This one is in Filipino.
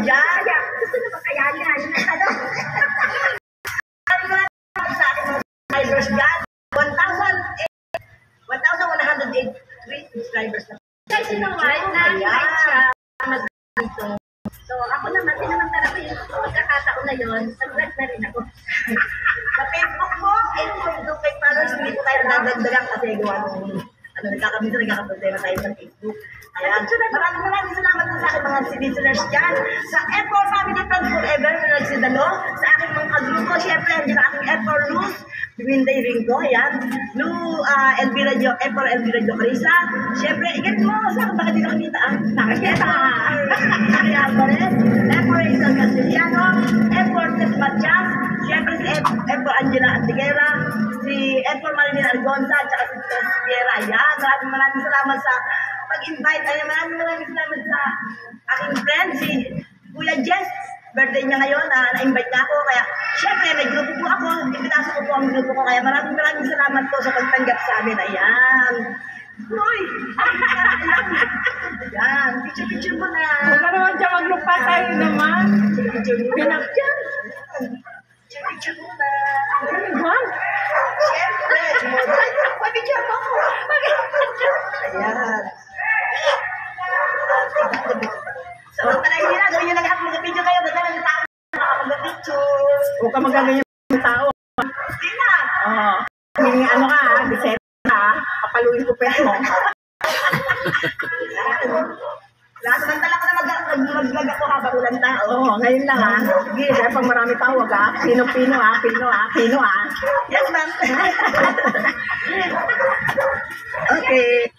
dyan. Kaya, gusto na ba kaya niya? Yun ang tanong. Ano na sa ating mga subscribers dyan? 1,108 subscribers na. Kasi naman, na-invite siya mag-dito. So, ako naman, sinamantala ko yung pagkakataon na yun, nag-vlog na rin ako. Sa Facebook mo, Facebook kay followers, hindi ko tayo nadagdagan kasi gawa nung nagkakaproblema tayo sa Facebook. Ayan. Maraming salamat sa aking mga listeners dyan. Sa F4 Family Friends Forever na nagsidalo. Sa aking mga kagrupo, syempre, hindi na aking F4 Luz, Winday Ringo, ayan. LB Radio, F4 LB Radio Carissa. Syempre, ikat mo, saan bakit dito nakita? Nakakita! Ayan pa rin. F4 Hazel Castellano, F4 Tess Matias, syempre si F4 Angela Antiguera, si F4 Marilyn Algonza, at si Tess Piera. Ayan. Maraming salamat sa pag-invite. Ay, maraming salamat sa aking friend, si Kuya Jess. Birthday niya ngayon, na-invite niya ako. Kaya, syempre, may grupo po ako. Imbitaso ko po ang grupo ko. Kaya maraming salamat po sa pagtanggap sa amin. Ayan. Uy! Ayan. Picture mo na. Huwag naman siya maglupa tayo naman. Picture mo na. Ganak dyan. Picture mo na. Juan? Syempre. Picture mo. Ayan. So, panahira, gawin nyo lahat mag-video kayo. Magkala ng tao makapag-picture. Huwag ka magaganyan ng tao. Hindi na. Oo. Ano ka, Biseta ka, papaluin ko pet mo. Lahat naman talaga na mag-vlog ako habang walang tao. Oo, ngayon lang ha. Sige, dahil pag marami tawag ha. Pino ha. Yes, ma'am. Okay.